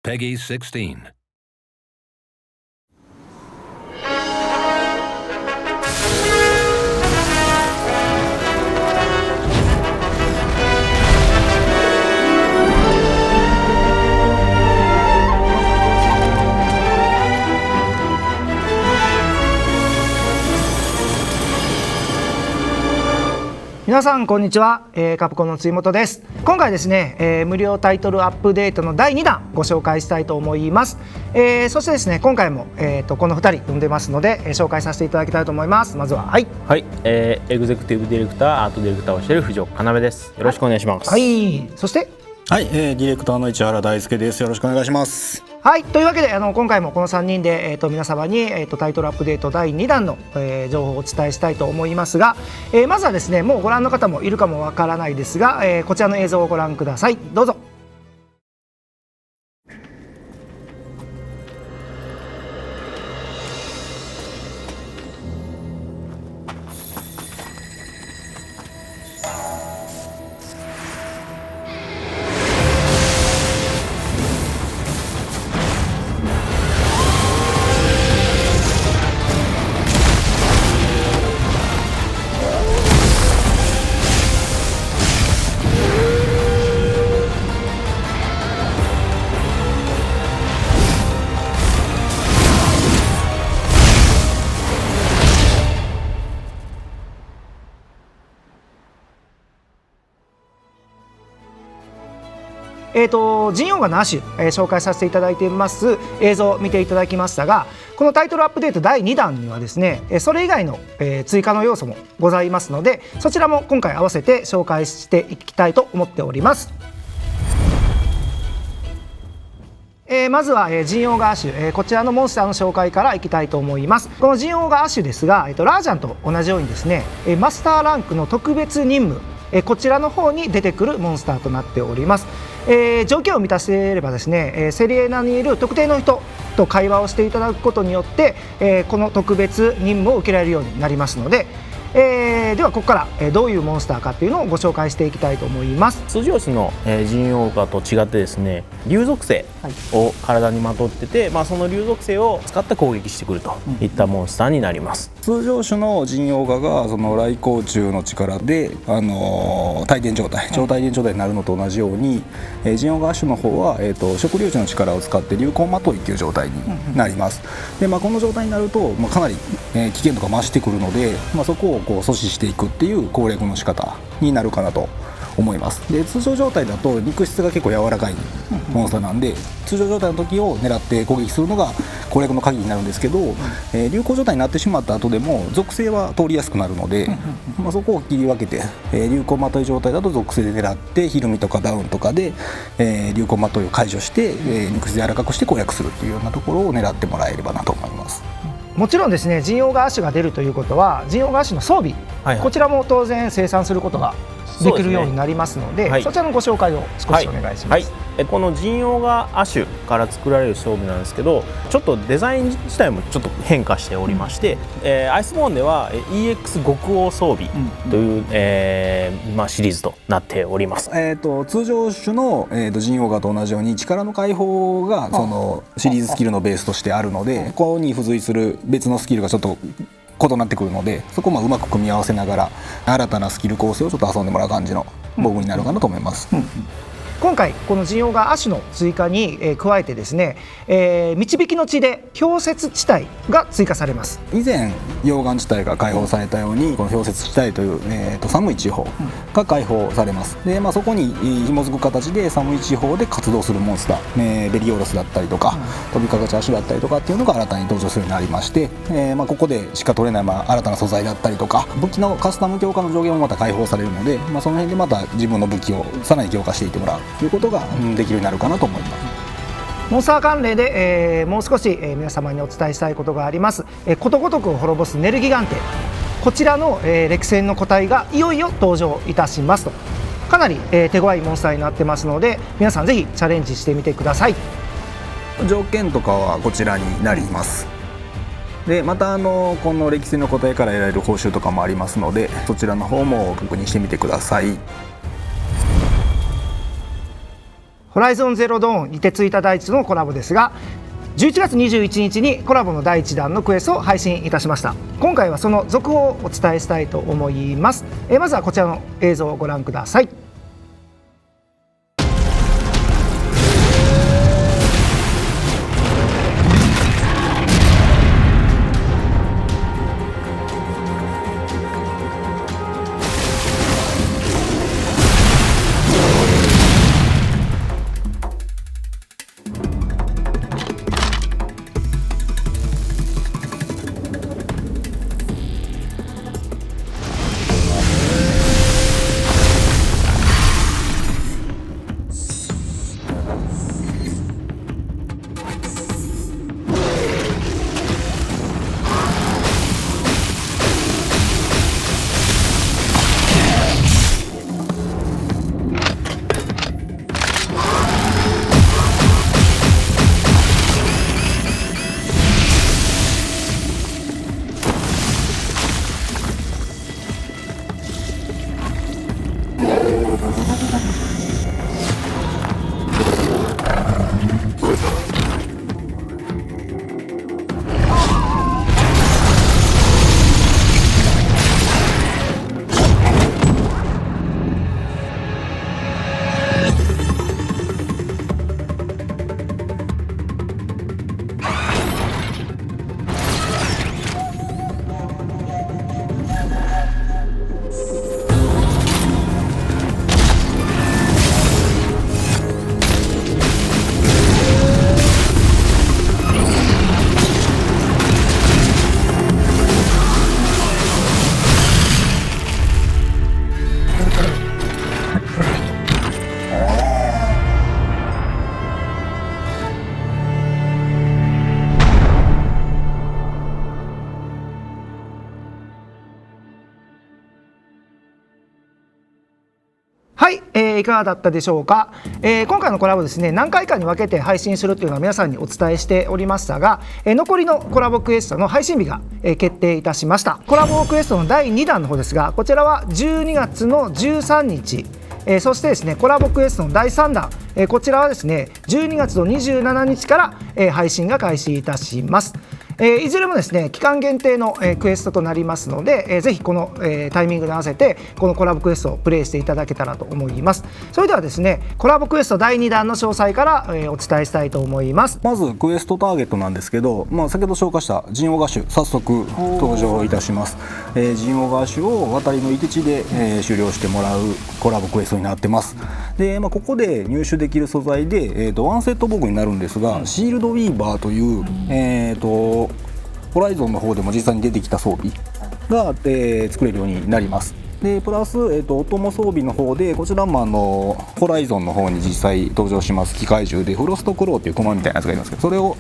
Peggy 16. 皆さんこんにちは、カプコンの辻本です。今回ですね、無料タイトルアップデートの第2弾ご紹介したいと思います。そしてですね、今回も、この2人呼んでますので、紹介させていただきたいと思います。まずはエグゼクティブディレクターアートディレクターをしている藤岡要です。よろしくお願いします。はい、そしてディレクターの市原大輔です。よろしくお願いします。はい、というわけで今回もこの3人で、皆様に、タイトルアップデート第2弾の、情報をお伝えしたいと思いますが、まずはですね、もうご覧の方もいるかもわからないですが、こちらの映像をご覧ください。どうぞ。ジンオウガの亜種、紹介させていただいています映像を見ていただきましたが、このタイトルアップデート第2弾にはですね、それ以外の、追加の要素もございますので、そちらも今回合わせて紹介していきたいと思っております。まずはジンオウガ亜種、こちらのモンスターの紹介からいきたいと思います。このジンオウガ亜種ですが、ラージャンと同じようにですね、マスターランクの特別任務、こちらの方に出てくるモンスターとなっております。条件を満たせればですね、セリエナにいる特定の人と会話をしていただくことによって、この特別任務を受けられるようになりますので、ではここから、どういうモンスターかっていうのをご紹介していきたいと思います。通常種のジンオウガと違ってですね、竜属性を体にまとってて、その竜属性を使って攻撃してくるといったモンスターになります。通常種のジンオウガがその雷光柱の力で、帯電状態、超帯電状態になるのと同じように、ジンオウガ亜種の方は、食竜地の力を使って流行まといっていう状態になります。で、この状態になると、かなり、危険度が増してくるので、そこをこう阻止していくっていう攻略の仕方になるかなと思います。で、通常状態だと肉質が結構柔らかいモンスターなんで、通常状態の時を狙って攻撃するのが攻略の鍵になるんですけど、流行状態になってしまった後でも属性は通りやすくなるので、そこを切り分けて、流行まとい状態だと属性で狙ってひるみとかダウンとかで、流行まといを解除して、肉質柔らかくして攻略するっていうようなところを狙ってもらえればなと思います。もちろんですね、ジンオウガ亜種が出るということは、ジンオウガ亜種の装備、こちらも当然生産することができるようになりますので、そちらのご紹介を少しお願いします。このジンオウガ亜種から作られる装備なんですけど、ちょっとデザイン自体もちょっと変化しておりまして、アイスボーンでは EX 極王装備という、シリーズとなっております。通常種の、ジンオウガと同じように力の解放がそのシリーズスキルのベースとしてあるので、ここに付随する別のスキルがちょっと異なってくるので、そこをうまく組み合わせながら新たなスキル構成をちょっと遊んでもらう感じの防具になるかなと思います。今回このジンオウガ亜種の追加に、加えてですね、導きの地で氷雪地帯が追加されます。以前溶岩地帯が解放されたように、この氷雪地帯という、寒い地方が解放されます。で、そこに紐づく形で寒い地方で活動するモンスター、ベリオロスだったりとか、飛びかかち足だったりとかっていうのが新たに登場するようになりまして、ここでしか取れない、新たな素材だったりとか、武器のカスタム強化の上限もまた解放されるので、その辺でまた自分の武器をさらに強化していってもらうということができるようになるかなと思います。モンスター関連で、もう少し、皆様にお伝えしたいことがあります。ことごとく滅ぼすネルギガンテ、こちらの、歴戦の個体がいよいよ登場いたしますと。かなり、手強いモンスターになってますので、皆さんぜひチャレンジしてみてください。条件とかはこちらになります。で、またこの歴戦の個体から得られる報酬とかもありますので、そちらの方も確認してみてください。ホライゾンゼロドーン、凍てついた大地とのコラボですが、11月21日にコラボの第1弾のクエストを配信いたしました。今回はその続報をお伝えしたいと思います。まずはこちらの映像をご覧ください。はい、いかがだったでしょうか。今回のコラボですね、何回かに分けて配信するというのは皆さんにお伝えしておりましたが、残りのコラボクエストの配信日が、決定いたしました。コラボクエストの第2弾の方ですが、こちらは12月の13日、そしてですねコラボクエストの第3弾、こちらはですね12月の27日から、配信が開始いたします。いずれもですね期間限定の、クエストとなりますので、ぜひこの、タイミングに合わせてこのコラボクエストをプレイしていただけたらと思います。それではですねコラボクエスト第2弾の詳細から、お伝えしたいと思います。まずクエストターゲットなんですけど、先ほど紹介した陣王ガッシュ早速登場いたします。陣王ガッシュを渡りの一地で、終了してもらうコラボクエストになってます。で、ここで入手できる素材で、ワンセットボグになるんですが、シールドウィーバーという、ホライゾンの方でも実際に出てきた装備が、作れるようになります。でプラス、お供装備の方でこちらもホライゾンの方に実際登場します機械銃でフロストクローっていう駒みたいなやつがいますけど、それを、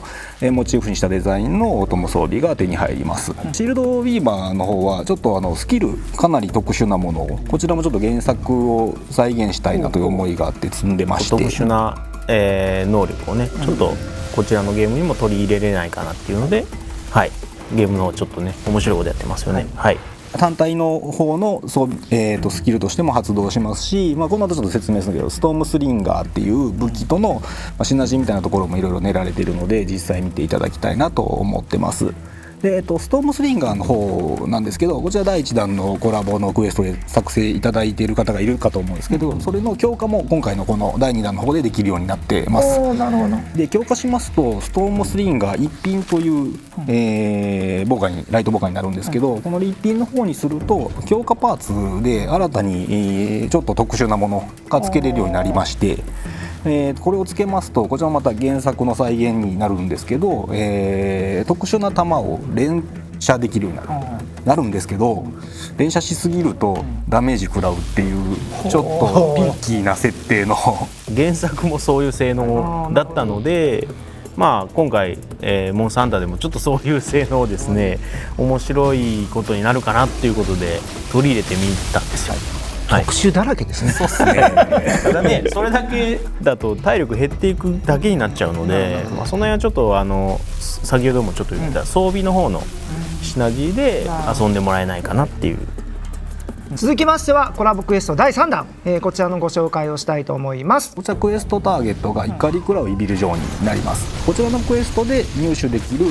モチーフにしたデザインのお供装備が手に入ります。シールドウィーバーの方はちょっとスキルかなり特殊なものをこちらもちょっと原作を再現したいなという思いがあって積んでまして、特殊な、能力をねちょっとこちらのゲームにも取り入れれないかなっていうので、はい、ゲームのちょっとね面白いことやってますよね。はい、単体の方のスキルとしても発動しますし、この後ちょっと説明するけどストームスリンガーっていう武器とのシナジーみたいなところもいろいろ練られているので実際見ていただきたいなと思ってます。でストームスリンガーの方なんですけど、こちら第1弾のコラボのクエストで作成いただいている方がいるかと思うんですけど、それの強化も今回のこの第2弾の方でできるようになってます。なるほど。で強化しますとストームスリンガー一品という、ライトボカになるんですけど、この一品の方にすると強化パーツで新たに、ちょっと特殊なものが付けれるようになりまして、これをつけますとこちらもまた原作の再現になるんですけど、特殊な弾を連射できるようになるんですけど、連射しすぎるとダメージ食らうっていうちょっとピッキーな設定の原作もそういう性能だったので、今回、モンスターハンターでもちょっとそういう性能をですね面白いことになるかなっていうことで取り入れてみたんですよ。特殊だらけですね。そうですね。ただね、それだけだと体力減っていくだけになっちゃうので、その辺はちょっと先ほどもちょっと言った装備の方のシナジーで遊んでもらえないかなっていう続きましてはコラボクエスト第3弾、こちらのご紹介をしたいと思います。こちらクエストターゲットが怒りクラウイビル城になります。こちらのクエストで入手できる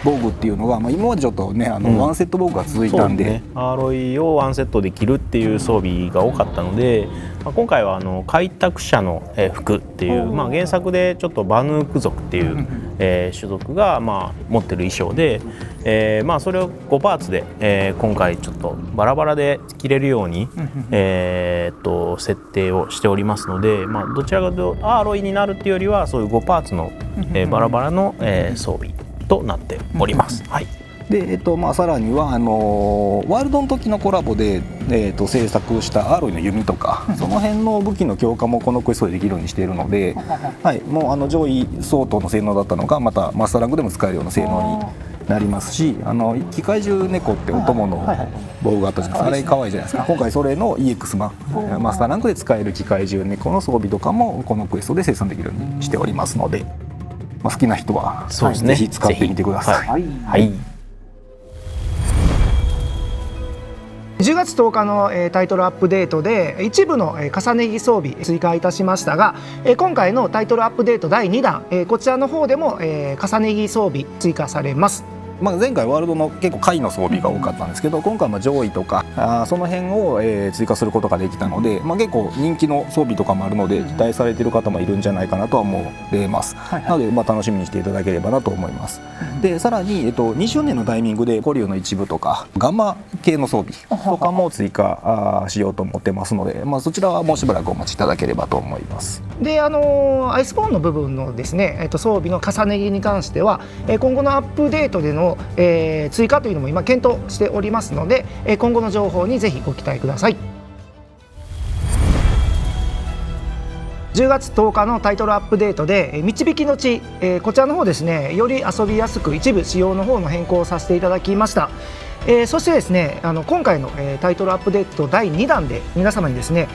防具っていうのが、今までちょっとねワンセット防具が続いたんで、アーロイをワンセットで着るっていう装備が多かったので、今回は開拓者の服っていう、原作でちょっとバヌーク族っていう、種族が持ってる衣装で、それを5パーツで、今回ちょっとバラバラで着れるように、設定をしておりますので、どちらかというとアーロイになるっていうよりはそういう5パーツの、バラバラの、装備となっております。はい。でさらにはワールドの時のコラボで、制作したアーロイの弓とかその辺の武器の強化もこのクエストでできるようにしているので、もう上位相当の性能だったのがまたマスターランクでも使えるような性能になりますし、機械獣猫ってお供の防具があったじゃないですか。あれ可愛いじゃないですか。今回それの EX 版マスターランクで使える機械獣猫の装備とかもこのクエストで生産できるようにしておりますので、好きな人はぜひ使ってみてください。はい。10月10日のタイトルアップデートで一部の重ね着装備追加いたしましたが、今回のタイトルアップデート第2弾、こちらの方でも重ね着装備追加されます。前回ワールドの結構下位の装備が多かったんですけど、今回は上位とかその辺を追加することができたので、結構人気の装備とかもあるので期待されている方もいるんじゃないかなとは思ってます。なので楽しみにしていただければなと思います。でさらに、2周年のタイミングで古竜の一部とかガンマ系の装備とかも追加しようと思ってますので、そちらはもうしばらくお待ちいただければと思います。でアイスボーンの部分のですね、装備の重ね着に関しては今後のアップデートでの追加というのも今検討しておりますので、今後の情報にぜひご期待ください。10月10日のタイトルアップデートで導きの地、こちらの方ですね、より遊びやすく一部仕様の方の変更をさせていただきました。そしてですね、今回のタイトルアップデート第2弾で皆様にですね、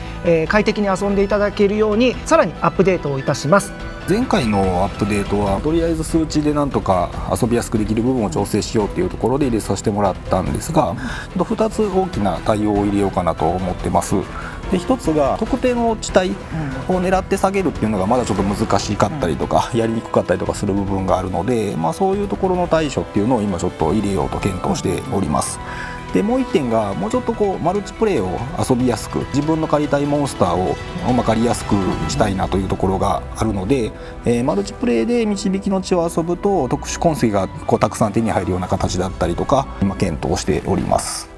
快適に遊んでいただけるようにさらにアップデートをいたします。前回のアップデートはとりあえず数値でなんとか遊びやすくできる部分を調整しようというところで入れさせてもらったんですが、2つ大きな対応を入れようかなと思ってます。で1つが特定の地帯を狙って下げるっていうのがまだちょっと難しかったりとかやりにくかったりとかする部分があるので、そういうところの対処っていうのを今ちょっと入れようと検討しております。でもう1点がもうちょっとマルチプレイを遊びやすく自分の借りたいモンスターを借りやすくしたいなというところがあるので、マルチプレイで導きの地を遊ぶと特殊痕跡がたくさん手に入るような形だったりとか今検討しております。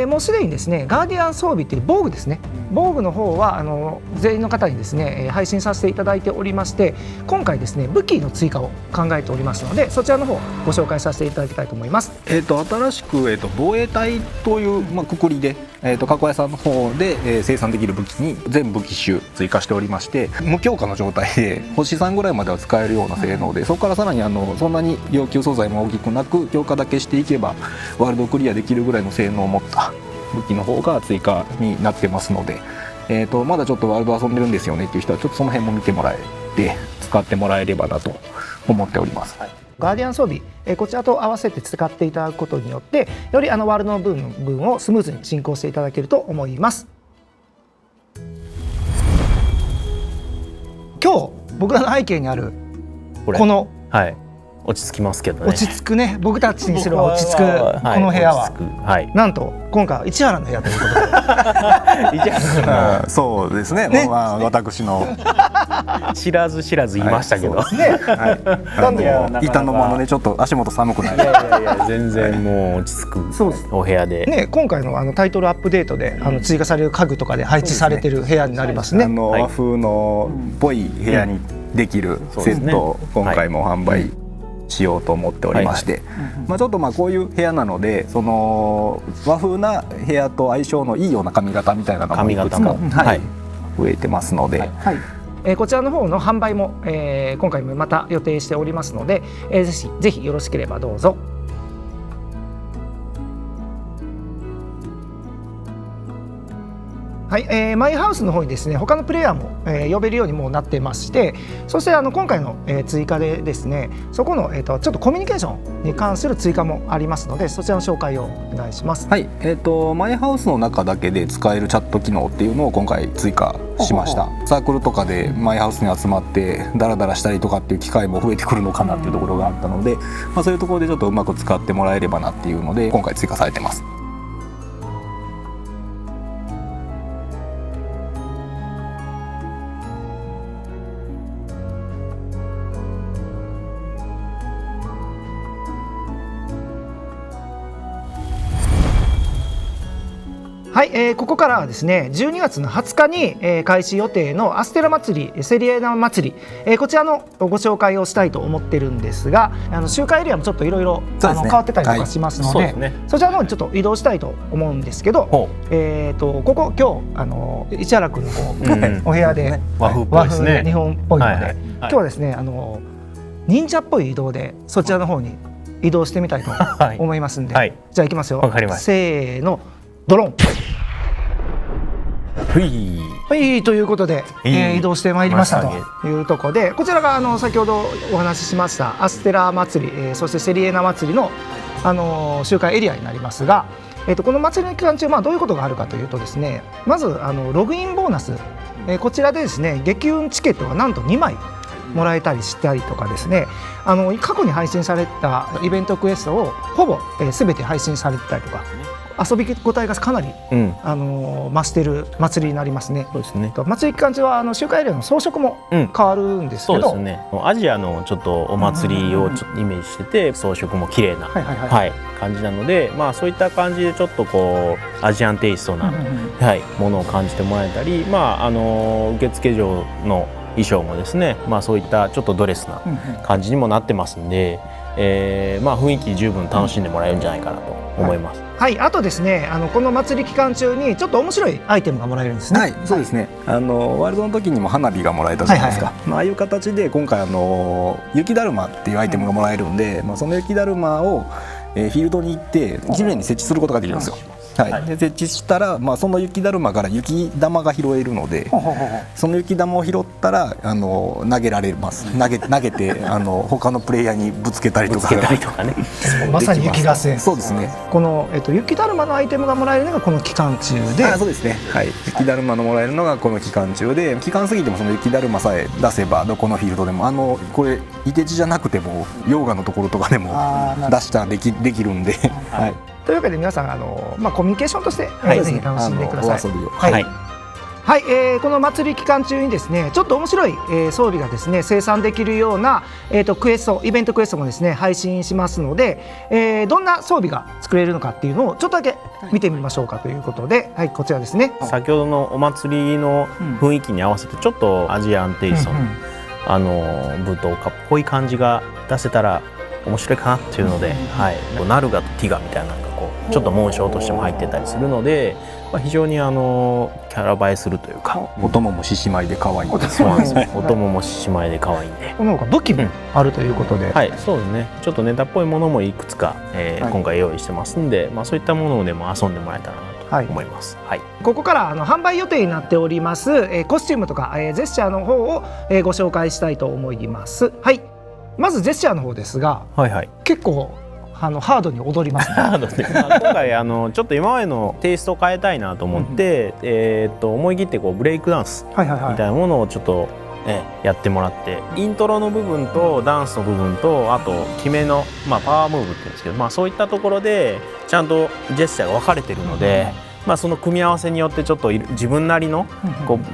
もうすでにですねガーディアン装備っていう防具ですね、防具の方は全員の方にですね配信させていただいておりまして、今回ですね武器の追加を考えておりますので、そちらの方ご紹介させていただきたいと思います。新しく、防衛隊という、くくりで、加工屋さんの方で、生産できる武器に全武器種追加しておりまして、無強化の状態で星3ぐらいまでは使えるような性能で、そこからさらにそんなに要求素材も大きくなく強化だけしていけばワールドクリアできるぐらいの性能を持った武器の方が追加になってますので、まだちょっとワールド遊んでるんですよねっていう人はちょっとその辺も見てもらえて使ってもらえればなと思っております。ガーディアン装備、こちらと合わせて使っていただくことによってよりワールドの部分をスムーズに進行していただけると思います。今日僕らの背景にあるこの落ち着きますけどね。落ち着くね、僕たちにすれば落ち着くこの部屋は、なんと今回は市原の部屋ということで市原そうですね、私の知らず知らず言いましたけど、板の間のねちょっと足元寒くない。いや全然もう落ち着くお部屋でね、今回のタイトルアップデートで追加される家具とかで配置されてる部屋になりますね。和風のっぽい部屋にできるセットを今回も販売しようと思っておりまして、ちょっとこういう部屋なのでその和風な部屋と相性のいいような髪型みたいなのもいくつか増えてますので、こちらの方の販売も今回もまた予定しておりますので、ぜひよろしければどうぞ。はい、マイハウスの方にですね他のプレイヤーも、呼べるようにもうなってまして、そして今回の、追加でですねそこの、ちょっとコミュニケーションに関する追加もありますので、そちらの紹介をお願いします。はい、マイハウスの中だけで使えるチャット機能っていうのを今回追加しました。サークルとかでマイハウスに集まってダラダラしたりとかっていう機会も増えてくるのかなっていうところがあったので、そういうところでちょっとうまく使ってもらえればなっていうので今回追加されてます。はい、ここからはですね12月の20日に、開始予定のアステラ祭りセリエナ祭り、こちらのご紹介をしたいと思ってるんですが、集会エリアもちょっといろいろ変わってたりとかしますので、そちらの方にちょっと移動したいと思うんですけど、ここ今日市原君のお部屋で和風っぽいですね、日本っぽいので、今日はですね忍者っぽい移動でそちらの方に移動してみたいと思いますんで、じゃあ行きますよ。せーの、ドロン。はいということで、移動してまいりましたというところで、こちらが先ほどお話ししましたアステラ祭り、そしてセリエナ祭りの、集会エリアになりますが、この祭りの期間中、どういうことがあるかというとですね、まずログインボーナス、こちらでですね激運チケットがなんと2枚もらえたりしたりとかですね、過去に配信されたイベントクエストをほぼ、全て配信されてたりとか、遊び応えがかなり、増している祭りになりますね。そうですね。祭り期間中は集会エリアの装飾も変わるんですけど、そうですね。アジアのちょっとお祭りをちょっとイメージしてて、装飾も綺麗な感じなので、そういった感じでちょっとこうアジアンテイストなものを感じてもらえたり、受付嬢の衣装もですね、そういったちょっとドレスな感じにもなってますんで、雰囲気十分楽しんでもらえるんじゃないかなと思います。はい、あとですねこの祭り期間中にちょっと面白いアイテムがもらえるんですね。はい、そうですね。ワールドの時にも花火がもらえたじゃないですか。ああいう形で今回雪だるまっていうアイテムがもらえるんで、その雪だるまをフィールドに行って地面に設置することができるんですよ。で設置したら、その雪だるまから雪玉が拾えるので、その雪玉を拾ったら投げられます。投げて他のプレイヤーにぶつけたりとかね。まさに雪合戦。そうですね。この、雪だるまのアイテムがもらえるのがこの期間中で、そうですね。はい。雪だるまのもらえるのがこの期間中で、期間過ぎてもその雪だるまさえ出せばどこのフィールドでもこれいて地じゃなくても溶岩のところとかでも出したらできるんで。はい。というわけで皆さんコミュニケーションとしてぜひ楽しんでください。はい、この祭り期間中にですねちょっと面白い、装備がですね生産できるような、クエストイベントクエストもですね配信しますので、どんな装備が作れるのかっていうのをちょっとだけ見てみましょうかということで、はい、こちらですね。先ほどのお祭りの雰囲気に合わせてちょっとアジアンテイストの舞踏家っぽい感じが出せたら面白いかなっていうので、ナルガとティガみたいなのがちょっと紋章としても入ってたりするので、非常にキャラ映えするというか、お供も獅子舞で可愛い。そうなんですよ。お供も獅子舞で可愛いんで、この他武器もあるということで、そうですね。ちょっとネタっぽいものもいくつか、今回用意してますんで、そういったものでも遊んでもらえたらなと思います。ここから販売予定になっております、コスチュームとか、ジェスチャーの方を、ご紹介したいと思います。はい。まずジェスチャーの方ですが、結構ハードに踊りますね。今回ちょっと今までのテイストを変えたいなと思って、思い切ってブレイクダンスみたいなものをちょっと、やってもらって、イントロの部分とダンスの部分と、あと決めの、パワームーブっていうんですけど、そういったところでちゃんとジェスチャーが分かれてるので、その組み合わせによってちょっと自分なりの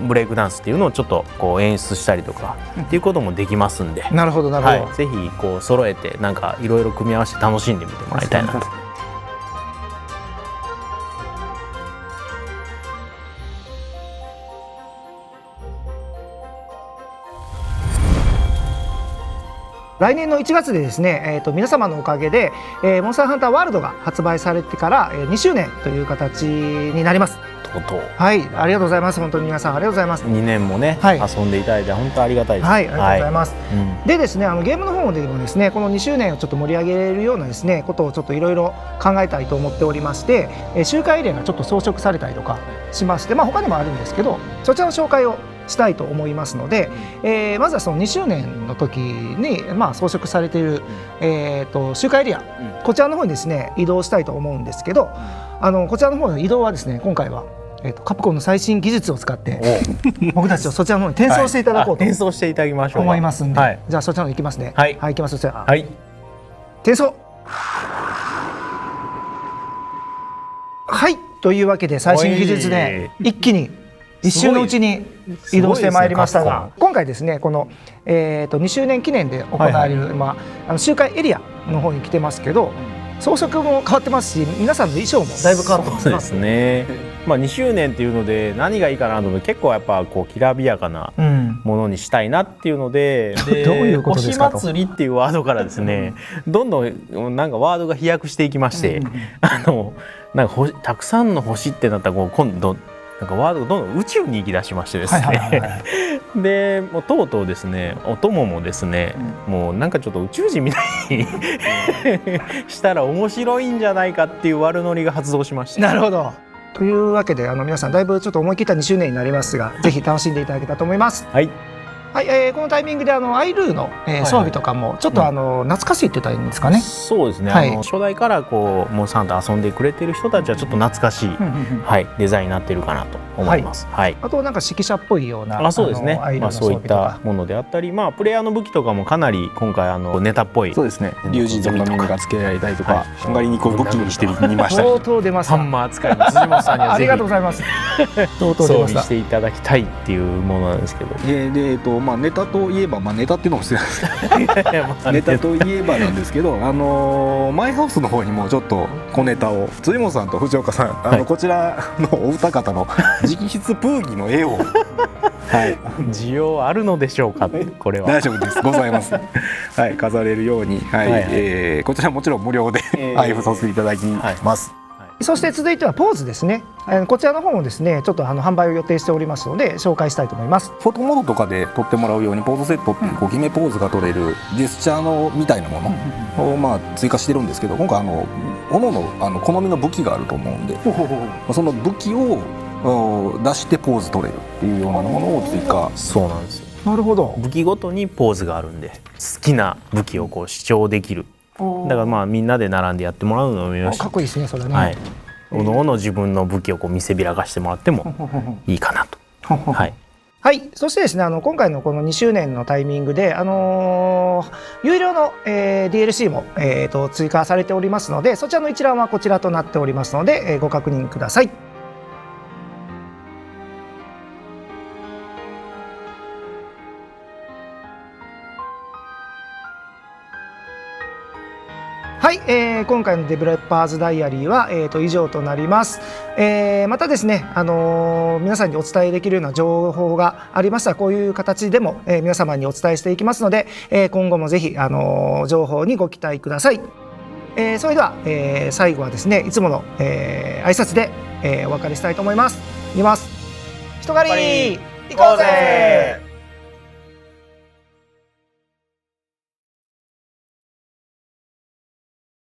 ブレイクダンスっていうのをちょっと演出したりとかっていうこともできますんで、なるほどなるほど、ぜひ揃えてなんかいろいろ組み合わせて楽しんでみてもらいたいなと。来年の1月でですね、皆様のおかげで、モンスターハンターワールドが発売されてから、2周年という形になります。とうとうはい、ありがとうございます。本当に皆さんありがとうございます。2年もね、はい遊んでいただいて本当ありがたいです。はい、ありがとうございます。うんでですね、ゲームの方でもですね、この2周年をちょっと盛り上げるようなですねことをちょっといろいろ考えたいと思っておりまして、周回エリアがちょっと装飾されたりとかしまして、他にもあるんですけど、そちらの紹介をしたいと思いますので、まずはその2周年の時に、装飾されている、周回エリア、こちらの方にですね移動したいと思うんですけど、こちらの方の移動はですね、今回はカプコンの最新技術を使って僕たちをそちらの方に転送していただこうと転送していただきましょう。思いますんで、はいじゃあそちらの方行きますね。はい行きます。そちら、はい転送。はい、というわけで最新技術で一気に一瞬のうちに移動してまいりましたが、今回ですねこの、2周年記念で行われる、周回エリアの方に来てますけど、装飾も変わってますし、皆さんの衣装もだいぶ変わってます。そうですね。2周年っていうので何がいいかなと思って、結構やっぱこうきらびやかなものにしたいなっていうので、どういうことですかと。星祭りっていうワードからですねどんどんなんかワードが飛躍していきまして、なんかたくさんの星ってなったら今度なんかワードがどんどん宇宙に行き出しましてですね、でもうとうとうですね、お供もですね、もうなんかちょっと宇宙人みたいにしたら面白いんじゃないかっていう悪ノリが発動しました。なるほど。というわけで皆さんだいぶちょっと思い切った2周年になりますが、ぜひ楽しんでいただけたらと思います。はいはい、このタイミングでアイルーの、装備とかもちょっと懐かしいって言ったらいいんですかね。そうですね、はい初代からこうモンスターハンター遊んでくれてる人たちはちょっと懐かしい、デザインになってるかなと思います。あとなんか指揮者っぽいようなそうですね、アイルーの装そういっ備とかたものであったり、プレイヤーの武器とかもかなり今回ネタっぽい。そうですね、竜神族の耳がつけられたりとか、ハンガリにこう武器にしてみましたり、相当出ます。ハンマー使いの辻本さんにはありぜひがとうございます。相当出装ました。備していただきたいっていうものなんですけど、でネタといえば、ネタっていうのも失礼なんですけどネタといえばなんですけど、マイハウスの方にもちょっと小ネタを、辻本さんと藤岡さん、こちらのお二方の直筆プーギの絵を需要あるのでしょうか、これは。大丈夫です、ございます。はい、飾れるように、こちらもちろん無料で配布させていただきます。そして続いてはポーズですね。こちらの方もですねちょっと販売を予定しておりますので紹介したいと思います。フォトモードとかで撮ってもらうようにポーズセットっていうこう決めポーズが撮れるジェスチャーのみたいなものを追加してるんですけど、今回各々好みの武器があると思うんで、その武器を出してポーズ取れるっていうようなものを追加。そうなんですよ。なるほど。武器ごとにポーズがあるんで、好きな武器をこう主張できる。だからみんなで並んでやってもらうのもよし、かっこいいですねそれね。おのおの自分の武器をこう見せびらかしてもらってもいいかなと。はい、そしてですね今回のこの2周年のタイミングで、有料の、DLC も、追加されておりますので、そちらの一覧はこちらとなっておりますので、ご確認ください。はい、今回のデベロッパーズダイアリーは、以上となります。またですね、皆さんにお伝えできるような情報がありましたら、こういう形でも、皆様にお伝えしていきますので、今後もぜひ、情報にご期待ください。それでは、最後はですねいつもの、挨拶で、お別れしたいと思います。いきます。人狩り行こうぜ。